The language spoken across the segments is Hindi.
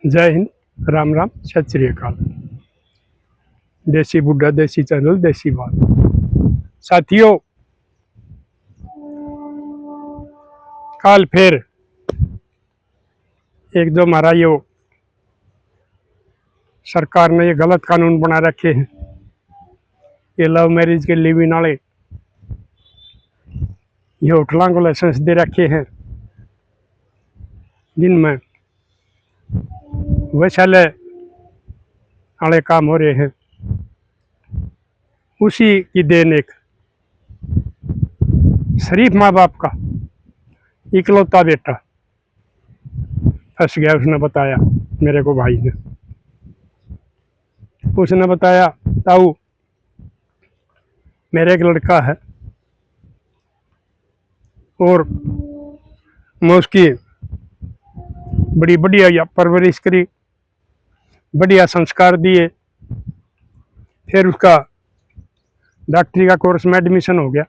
जय हिंद, राम राम, सत श्री अकाल। देसी बुड्ढा देसी चैनल देसी बात। साथियों, कल फिर एक जो हमारा यो सरकार ने ये गलत कानून बना रखे हैं, ये लव मैरिज के लिव इन वाले, ये होटलों को लाइसेंस दे रखे हैं जिनमें वैशाल्य वाले काम हो रहे हैं। उसी की देन एक शरीफ माँ बाप का इकलौता बेटा फंस गया। उसने बताया मेरे को, भाई ने, उसने बताया ताऊ मेरे एक लड़का है और मैं उसकी बड़ी बढ़िया परवरिश करी, बढ़िया संस्कार दिए, फिर उसका डॉक्टरी का कोर्स में एडमिशन हो गया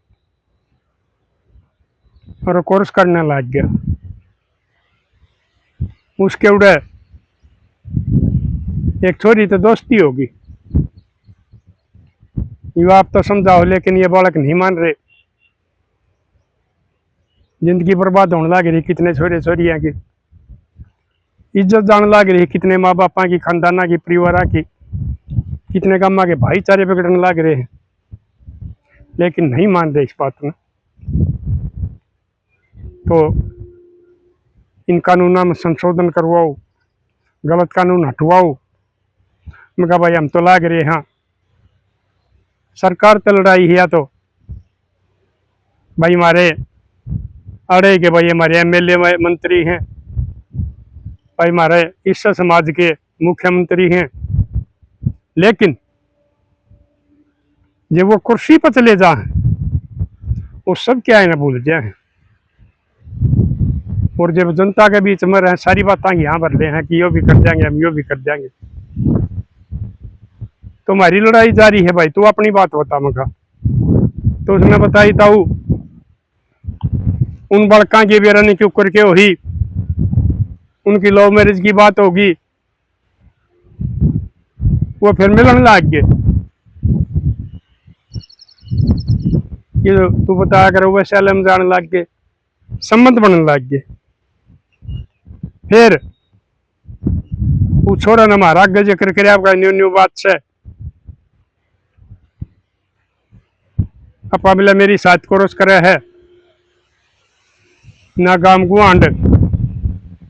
और कोर्स करने लग गया। उसके उड़े एक छोरी तो दोस्ती होगी, ये आप तो समझाओ, लेकिन ये बालक नहीं मान रहे। जिंदगी बर्बाद होने लग रही कितने छोरे छोरियां की, इज्जत जाने लग रही कितने माँ बापा की, खानदाना की, परिवार की, कितने गामा के भाईचारे बिगड़ने लग रहे हैं, लेकिन नहीं मान रहे इस बात में। तो इन कानूनों में संशोधन करवाओ, गलत कानून हटवाओ। मैं कहा भाई हम तो लाग रहे, हाँ सरकार तो लड़ाई है, तो भाई हमारे अड़े के भाई हमारे एमएलए मंत्री हैं, भाई हमारे इस समाज के मुख्यमंत्री हैं, लेकिन जब वो कुर्सी पर चले जाए वो सब क्या है ना भूल जाए, और जब जनता के बीच में रहे सारी बातें यहाँ भर ले हैं कि यो भी कर देंगे, हम यो भी कर देंगे। तो हमारी लड़ाई जारी है भाई, तू अपनी बात बता। मगा तो उसने बताई ताऊ उन बड़का की बेरनी क्यों करके हुई, उनकी लव मैरिज की बात होगी, वो फिर मिलन लग गए। ये तू बताया करो वैसे में जाने लग गए, संबंध बनने लग गए। फिर वो छोरा ने हमारा आगे जिक्र करे आपका न्यू न्यू बात से अपा मिला मेरी साथ कोरस करे है, ना गाम गुआंड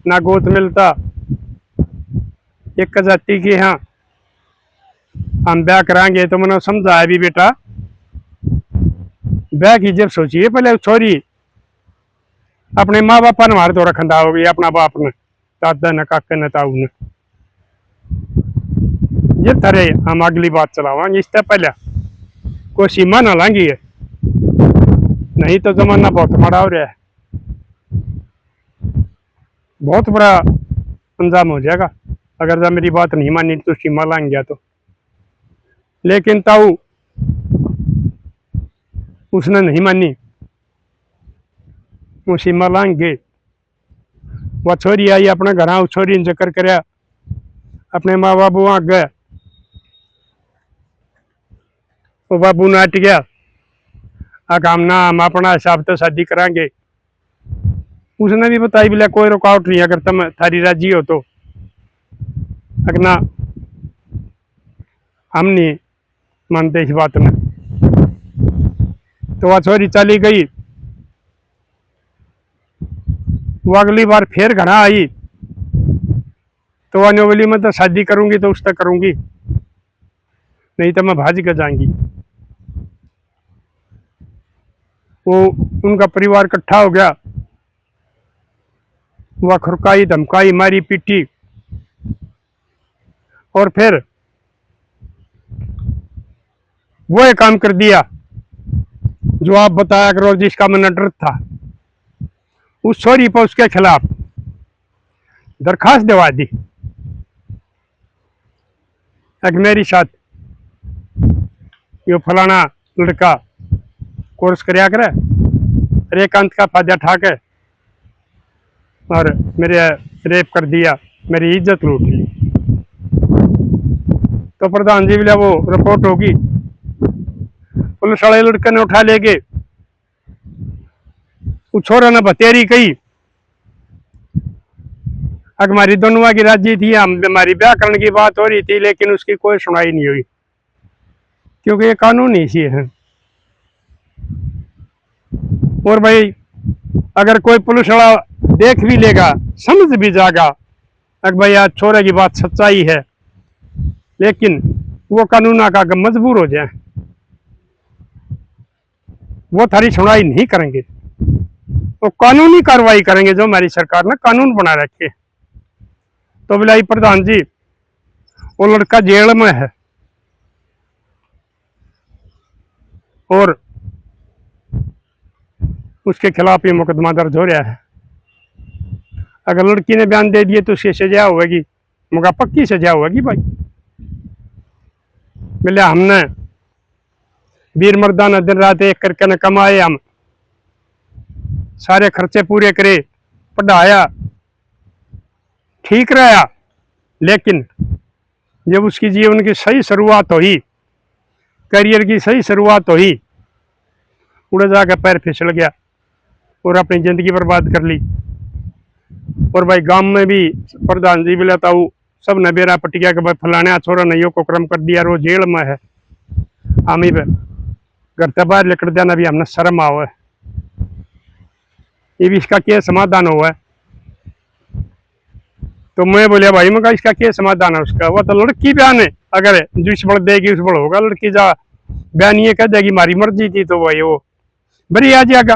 ना गोत मिलता, एक जाति की हाँ हम ब्याह कराएंगे। तो मैंने समझाया भी बेटा ब्याह की जब सोचिए पहले छोरी अपने माँ बापा ने हमारे तो रखा होगी, अपना बाप ने, दादा ने, काका ने, ताऊ ने, ये तरह हम अगली बात चलावांगे। इससे पहले कोई सीमा ना लांगी है, नहीं तो जमाना बहुत माड़ा हो रहा है, बहुत बड़ा अंजाम हो जाएगा अगर जब मेरी बात नहीं मानी तो सीमा लांग गया तो। लेकिन ताऊ उसने नहीं मानी, वो सीमा लांग गए। वह छोरी आई अपने घर, उस छोरी ने जिक्र कर अपने माँ बाबू वहां गए, वो बाबू ने हट गया, काम ना हम अपना हिसाब तो शादी करांगे। उसने भी बताई बोले कोई रुकावट नहीं, अगर तुम थारी राजी हो तो, अगना हम नहीं मानते इस बात में। तो वह छोरी चली गई। वो अगली बार फिर घर आई तो वह बोली मैं तो शादी करूंगी तो उससे करूंगी, नहीं तो मैं भाज कर जाऊंगी। वो उनका परिवार इकट्ठा हो गया, वह खुरकाई, धमकाई, मारी, पीटी, और फिर वो एक काम कर दिया जो आप बताया करो, जिसका मैंने डर था। उस छोरी पर उसके खिलाफ दरखास्त दिवा दी, मेरी साथ यो फलाना लड़का कोर्स कराया करे, रेकांत का फायदा उठा के और मेरे रेप कर दिया, मेरी इज्जत लूट ली। तो प्रधान जी बोले वो रिपोर्ट होगी, पुलिस वाले लड़के ने उठा लेके उस छोरा ने बतेरी कही, हमारी दोनों की राजी थी, हम हमारी ब्याह करने की बात हो रही थी, लेकिन उसकी कोई सुनाई नहीं हुई, क्योंकि ये कानून ही इसी है। और भाई अगर कोई पुलिस वाला देख भी लेगा, समझ भी जाएगा अगर भाई आज छोरे की बात सच्चाई है, लेकिन वो कानून का मजबूर हो जाए, वो थारी सुनवाई नहीं करेंगे, वो कानूनी कार्रवाई करेंगे जो हमारी सरकार ने कानून बना रखे। तो बिलाई प्रधान जी, वो लड़का जेल में है और उसके खिलाफ ये मुकदमा दर्ज हो रहा है। अगर लड़की ने बयान दे दिए तो उसकी सजा होगी, मगर पक्की सजा होगी भाई। बोले हमने वीर मर्दाना दिन रात एक करके न कमाए, हम सारे खर्चे पूरे करे, पढ़ाया, ठीक रहा, लेकिन जब उसकी जीवन की सही शुरुआत हुई, करियर की सही शुरुआत हुई, उड़े जाकर पैर फिसल गया और अपनी जिंदगी बर्बाद कर ली। और भाई गांव में भी प्रधान जी बोला था, सब ने बेरा पटिया के भाई फलाने छोरा नैयो को क्रम कर दिया, रो जेल में है, हम ही घर से बाहर निकल जाना भी हमने शर्म आओ है। ये भी इसका क्या समाधान हुआ है? तो मैं बोलिया भाई मैं इसका क्या समाधान है उसका? वो तो लड़की बयान है, अगर जिस बड़ देगी उस बड़ होगा। लड़की जा बयान ये कह देगी मारी मर्जी थी तो भाई वो बरी आ जाएगा,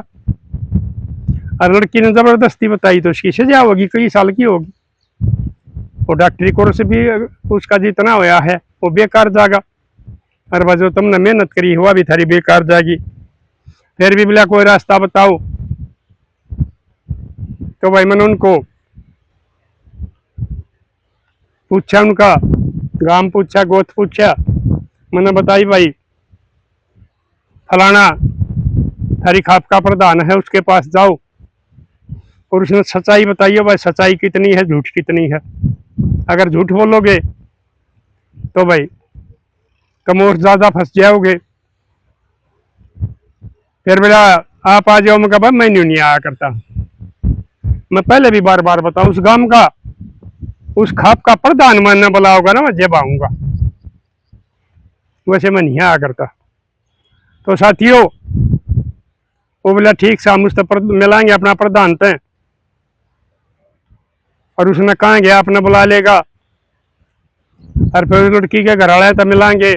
और लड़की ने जबरदस्ती बताई तो उसकी सजा होगी, कई साल की होगी। वो डॉक्टरी कोर्स भी उसका जितना होया है वो बेकार जाएगा, और वह जो तुमने मेहनत करी हुआ भी थारी बेकार जाएगी। फिर भी बोला कोई रास्ता बताओ। तो भाई मैंने उनको पूछा, उनका गांव पूछा, गोत पूछा, मैंने बताई भाई फलाना थारी खाप का प्रधान है, उसके पास जाओ और उसने सच्चाई बताइए भाई, सच्चाई कितनी है, झूठ कितनी है। अगर झूठ बोलोगे तो भाई कम और ज्यादा फंस जाओगे। फिर मेरा आप आ जाओ, मैं कहा मैं नहीं आया करता, मैं पहले भी बार बार बताऊं, उस गांव का उस खाप का प्रधान मैंने बोला होगा ना, मैं जब आऊंगा, वैसे मैं नहीं आया करता। तो साथियों वो बोला ठीक से हम उससे मिलाएंगे अपना प्रधान पे, और उसने कहा गया अपने बुला लेगा, और फिर लड़की के घर वाले तो मिलाएंगे।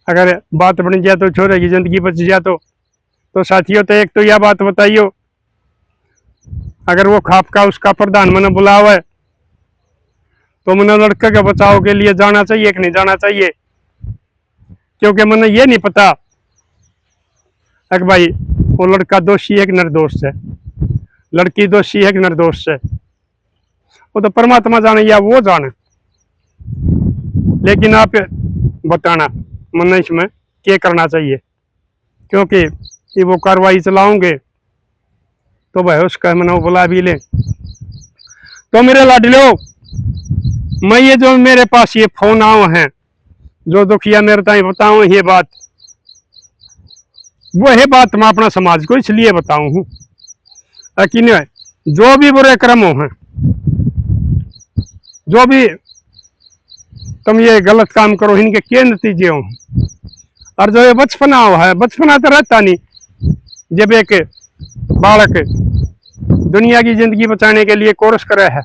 अगर बात बन जाए तो छोरे की जिंदगी बच जाए तो साथियों तो एक तो यह बात बताइयो, अगर वो खाप का उसका प्रधान मैंने बुलावा है तो मैंने लड़के के बचाव के लिए जाना चाहिए कि नहीं जाना चाहिए? क्योंकि मैंने ये नहीं पता अगर भाई वो लड़का दोषी है कि निर्दोष है, लड़की दोषी है कि निर्दोष है, वो तो परमात्मा जाने या वो जाने। लेकिन आप बताना मैंने इसमें क्या करना चाहिए, क्योंकि ये वो कार्रवाई चलाओगे तो भाई उसका मैंने बुला भी ले। तो मेरे लाडलो, मैं ये जो मेरे पास ये फोन आओ हैं, जो दुखिया मेरे ताई बताऊं ये बात, वो है बात मैं अपना समाज को इसलिए बताऊं हूं, लेकिन जो भी बुरे कर्म हो हैं, जो भी तुम ये गलत काम करो, इनके क्या नतीजे हो। और जो ये बचपना हो है, बचपना तो रहता नहीं, जब एक बालक दुनिया की जिंदगी बचाने के लिए कोर्स करे है,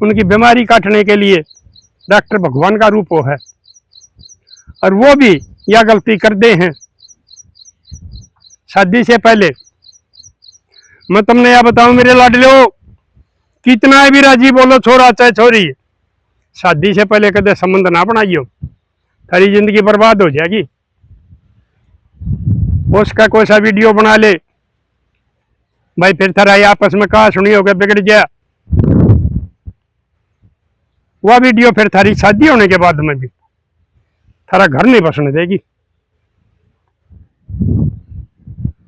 उनकी बीमारी काटने के लिए डॉक्टर भगवान का रूप हो है, और वो भी यह गलती कर दे हैं शादी से पहले। मैं तुमने यह बताऊं मेरे लाडलो, कितना भी राजी बोलो छोरा चाहे छोरी, शादी से पहले कदे संबंध ना बनाइयो, थारी जिंदगी बर्बाद हो जाएगी। उसका कोई सा वीडियो बना ले भाई, फिर थारा आपस में कहा सुनी होगा बिगड़ गया, वह वीडियो फिर थारी शादी होने के बाद में भी थारा घर नहीं बसने देगी,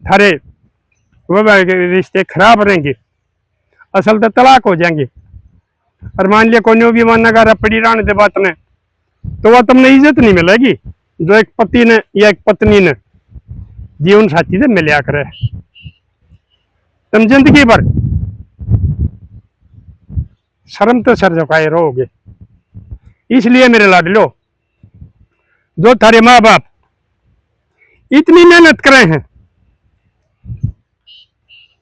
थारे वो रिश्ते खराब रहेंगे। असल तो तलाक हो जाएंगे। और मान लिया कोई भी मानना कर पड़ी रहने दे बात ने, तो वह तुमने इज्जत नहीं मिलेगी जो एक पति ने या एक पत्नी ने जीवन साथी से मिलया करे। तुम जिंदगी भर शर्म तो सर झुकाए रहोगे। इसलिए मेरे लाडलो, जो थारे माँ बाप इतनी मेहनत करे हैं,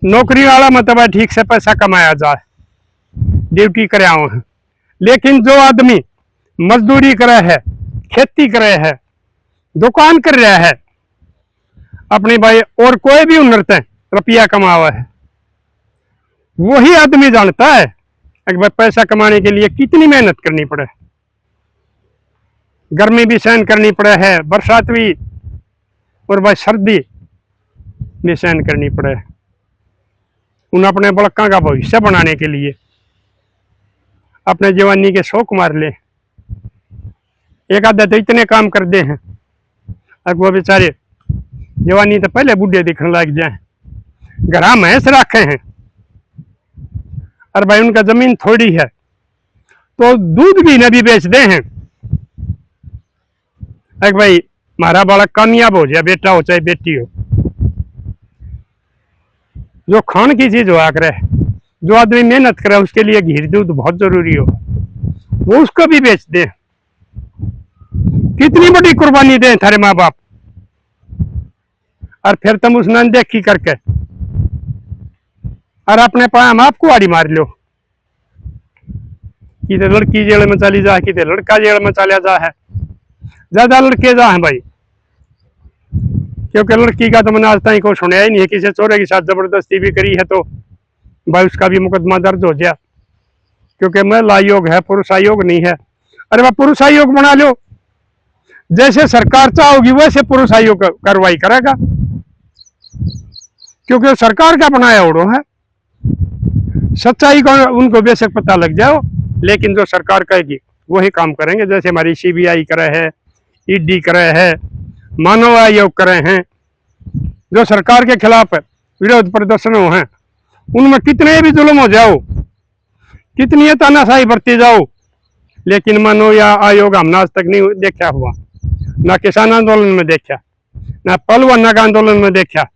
नौकरी वाला मतलब ठीक से पैसा कमाया जाए, ड्यूटी करे आओ हैं, लेकिन जो आदमी मजदूरी करे है, खेती करे है, दुकान कर रहा है अपने भाई, और कोई भी हुनर से रुपया कमावा है, वही आदमी जानता है कि भाई पैसा कमाने के लिए कितनी मेहनत करनी पड़े। गर्मी भी सहन करनी पड़े है, बरसात भी, और भाई सर्दी भी सहन करनी पड़े। उन अपने बड़का का भविष्य बनाने के लिए अपने जवानी के शौक मार ले। एक आधा तो इतने काम कर दे हैं, अब वो बेचारे जवानी तो पहले बूढ़े दिखने लग जाए, घरा भैंस रखे हैं, और भाई उनका जमीन थोड़ी है तो दूध भी नदी बेच दे हैं। एक भाई हमारा बालक कामयाब हो जाए, बेटा हो चाहे बेटी हो, जो खान की चीज हुआ करे, जो आदमी मेहनत करे उसके लिए घी दूध बहुत जरूरी हो, वो उसको भी बेच दे। कितनी बड़ी कुर्बानी दे थारे माँ बाप, और फिर तुम उस अनदेखी करके और अपने पाम आपको आड़ी मार लो कि लड़की जेल में चली जा, कि लड़का जेल में चला जा है। ज्यादा लड़के जा है भाई, क्योंकि लड़की का तो मैंने आज तक को सुना ही नहीं है, किसी चोरे के साथ जबरदस्ती भी करी है तो भाई उसका भी मुकदमा दर्ज हो गया, क्योंकि महिला आयोग है, पुरुष आयोग नहीं है। अरे वह पुरुष आयोग बना लो, जैसे सरकार चाहोगी वैसे पुरुष आयोग कार्रवाई करेगा, क्योंकि सरकार का बनाया उड़ो है। सच्चाई को उनको बेशक पता लग जाओ, लेकिन जो सरकार कहेगी वही काम करेंगे। जैसे हमारी सीबीआई करे है, ईडी करे है, मानव आयोग करे हैं, जो सरकार के खिलाफ विरोध प्रदर्शन हो हैं, उनमें कितने भी जुल्म हो जाओ, कितनी तानाशाही बरती जाओ, लेकिन मानव आयोग हमने आज तक नहीं देखा हुआ, ना किसान आंदोलन में देखा, ना पलवन्ना का आंदोलन में देखा,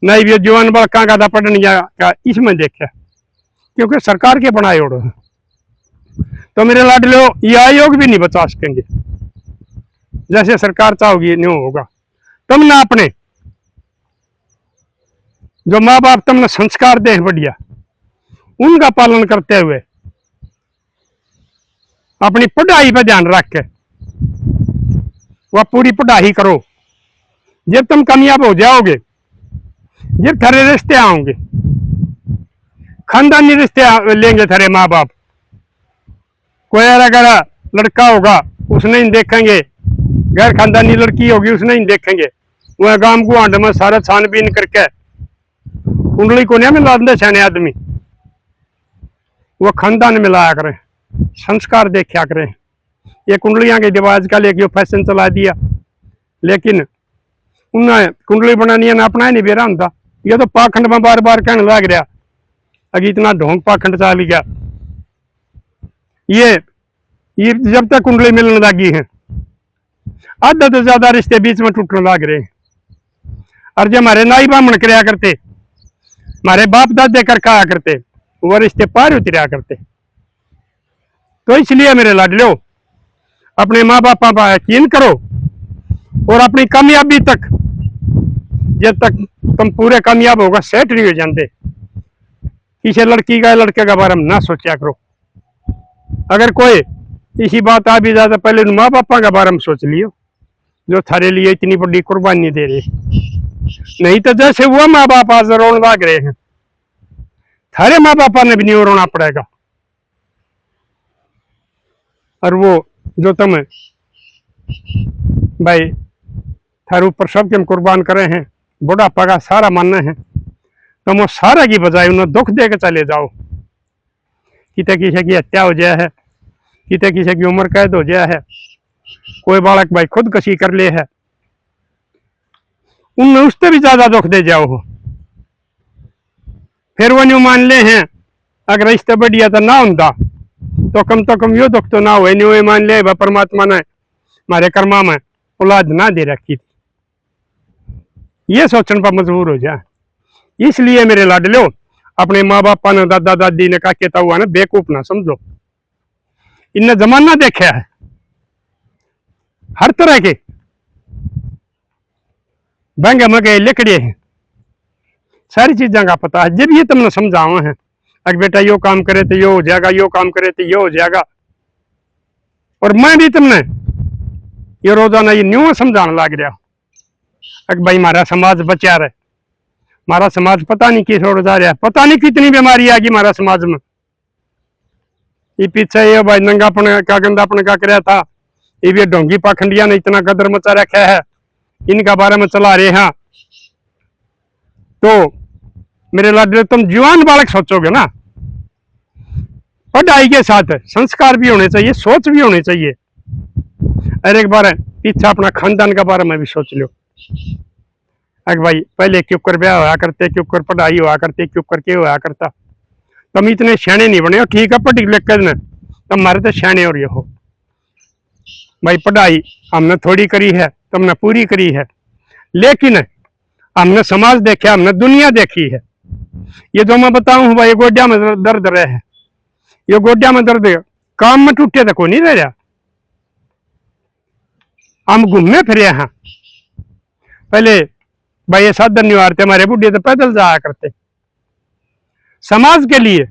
ना ये जवान बड़का का पढ़निया का इसमें देखा, क्योंकि सरकार के बनाए उड़ो है। तो मेरे लाडलो, ये आयोग भी नहीं बचा सकेंगे, जैसे सरकार चाहोगी नहीं होगा। तुम ना अपने जो माँ बाप तुमने संस्कार दे बढ़िया, उनका पालन करते हुए अपनी पढ़ाई पर ध्यान रख के वह पूरी पढ़ाई करो। जब तुम कामयाब हो जाओगे, जब थारे रिश्ते आओगे, खानदानी रिश्ते लेंगे थारे माँ बाप, कोई अगर लड़का होगा उसने नहीं देखेंगे, गैर खानदानी लड़की होगी उसने नहीं देखेंगे, वह गांव को आंड में सारा छानबीन करके कुंडली को नहीं मिला छाने आदमी, वो खानदान मिलाया करें, संस्कार देखा करें। ये कुंडलियां के रिवाज का लेके फैशन चला दिया, लेकिन उन्हें कुंडली बनानी ना अपना नहीं बेरा होता। ये तो पाखंड में बार बार कहने लग रहा, अभी इतना ढोंग पाखंड चल गया। ये जब तक कुंडली मिलने लगी है, आधा से ज्यादा रिश्ते बीच में टूटने लग रहे हैं। और जो हमारे नाई ब्राह्मण कराया करते, हमारे बाप दादे कर खाया करते, वो रिश्ते पार उतरा करते। तो इसलिए मेरे लाडलो, अपने माँ बाप पर यकीन करो, और अपनी कामयाबी तक, जब तक तुम पूरे कामयाब होगा, सेट नहीं हो जाते, किसी लड़की का लड़के का बारे में ना सोचा करो। अगर कोई इसी बात आ भी जाता, पहले माँ बापा के बारे में सोच लियो, जो थारे लिए इतनी बड़ी कुर्बानी दे रहे। नहीं तो जैसे वो माँ बाप आज रोने लग रहे हैं, थारे माँ बापा ने भी नहीं रोना पड़ेगा। और वो जो तुम भाई थारे ऊपर सब के कुर्बान करे हैं, बुढ़ापा का सारा मानना है, तुम वो सारा की बजाय उन्हें दुख दे के चले जाओ। किते किसी की हत्या हो जाए है, किते किसी की उम्र कैद हो जाए है, कोई बालक भाई खुदकशी कर ले है, उनमें उससे भी ज्यादा दुख दे जाओ। फिर वो न्यू मान ले हैं अगर रिश्ते बढ़िया तो ना होता तो कम यो दुख तो ना हुए नहीं हुए। मान लिया परमात्मा ने हमारे कर्मा में औलाद ना दे रखी थी, ये सोचने पर मजबूर हो जाए। इसलिए मेरे लाडलो अपने माँ बापा ने दादा दादी ने कहा कहता हुआ ना बेवकूफ ना समझो। इनने जमाना देखा है हर तरह के बंगे मगे लिकड़े हैं, सारी चीजों का पता है। जब ये तुमने समझाओ है अगर बेटा यो काम करे तो यो हो जाएगा, यो काम करे तो यो हो जाएगा। और मैं भी तुमने ये रोजाना ये न्यू समझाने लग रहा अगर भाई हमारा समाज बचा रहे, हमारा समाज पता नहीं किस ओर जा रहा है, पता नहीं कितनी बीमारी आ गई हमारा समाज में। ये पीछे ये भाई नंगापन का गंदापन का कराया था, ये भी ढोंगी पाखंडिया ने इतना कदर मचा रखा है, इनका बारे में चला रहे हैं। तो मेरे लाडले तुम जवान बालक सोचोगे ना, पढ़ाई के साथ संस्कार भी होने चाहिए, सोच भी होनी चाहिए। अरे एक बार पीछे अपना खानदान के बारे में भी सोच लो। अगर भाई पहले क्यों कर ब्याह हुआ करते, क्यों कर पढ़ाई हुआ करते, क्यों करके हुआ करता, तुम इतने सियाने नहीं बने हो। ठीक है पढ़ लिख कर तुम हमारे तो सियाने और ये हो भाई। पढ़ाई हमने थोड़ी करी है, तुमने पूरी करी है, लेकिन हमने समाज देखा, हमने दुनिया देखी है। ये जो मैं बताऊं भाई गोड्या में दर्द रहे है, ये गोड्या में दर्द काम में टूटे तो कोई नहीं रह रहा। हम घूमने फिरे हैं, पहले भाई ये साधन नहीं हारते, हमारे बुढ़े तो पैदल जाया करते। समाज के लिए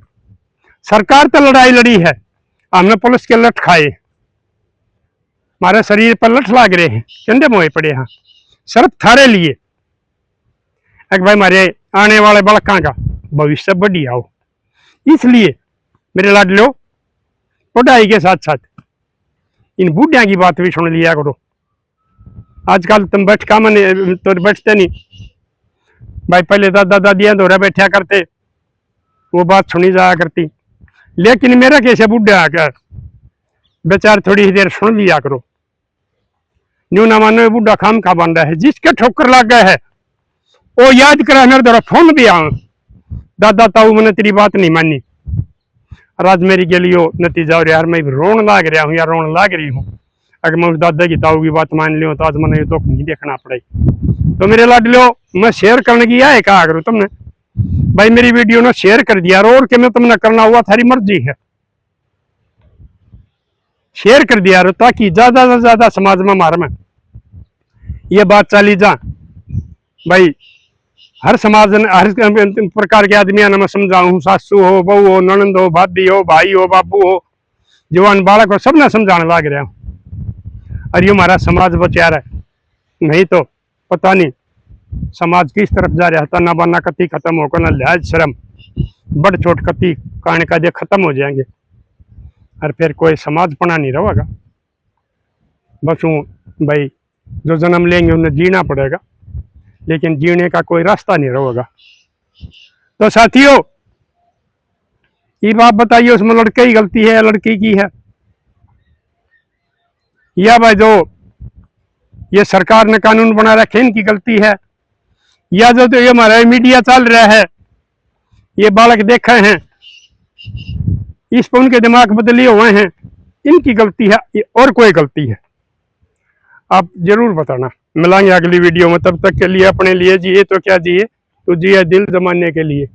सरकार तो लड़ाई लड़ी है, हमने पुलिस के लठ खाए, हमारे शरीर पर लठ लाग रहे हैं, चंडे मोए पड़े हैं सिर्फ थारे लिए। एक भाई हमारे आने वाले बड़का का भविष्य बढ़िया हो, इसलिए मेरे लाडलो पढ़ाई के साथ साथ इन बूढ़िया की बात भी सुन लिया करो। आजकल तुम बैठका में तो बैठते नहीं भाई, पहले दादा दादियां दोहरा बैठा करते, वो बात सुनी जाया करती। लेकिन मेरा कैसे बूढ़ा आकर बेचार थोड़ी ही देर सुन लिया करो। न्यू ना मानो बूढ़ा खाम खा बन रहा है, जिसके ठोकर लग गए है वो याद करा मेरे द्वारा फोन भी आऊं, दादा ताऊ मैंने तेरी बात नहीं मानी, आज मेरी के लिए नतीजा और यार मैं रोन लाग रहा हूँ या रोन लाग रही हूँ। अगर मैं उस दादा की ताऊ की बात मान लियो तो आज मैंने तो नहीं देखना पड़े। तो मेरे लाडलो मैं शेयर करने की है कहा करूँ तुमने भाई, मेरी वीडियो ने शेयर कर दिया और के मैं तुमने करना हुआ थारी मर्जी है, शेयर कर दिया ताकि ज्यादा से ज्यादा समाज में हमारे में ये बात चली जा। भाई हर समाज हर प्रकार के आदमी मैं समझाऊं, सासू हो, बहू हो, ननंद हो, भाभी हो, भाई हो, बाबू हो, जवान बालक हो, सबने समझाने लग रहा हूं। और ये हमारा समाज बचा रहा है, नहीं तो पता नहीं समाज किस तरफ जा रहा था। ना बना कति खत्म होकर, ना लिहाज शर्म बड़ छोट कति कान का जे खत्म हो जाएंगे, और फिर कोई समाज पना नहीं रहेगा। बस भाई जो जन्म लेंगे उन्हें जीना पड़ेगा, लेकिन जीने का कोई रास्ता नहीं रहेगा। तो साथियों ये बात बताइए, उसमें लड़के की गलती है या लड़की की है, या भाई जो ये सरकार ने कानून बना रखे इनकी गलती है, या जो तो ये हमारा मीडिया चल रहा है, ये बालक देखे हैं इस पर उनके दिमाग बदले हुए हैं, इनकी गलती है और कोई गलती है, आप जरूर बताना। मिलाएंगे अगली वीडियो में, तब तक के लिए अपने लिए जिए तो क्या जिए, तो जिए दिल जमाने के लिए।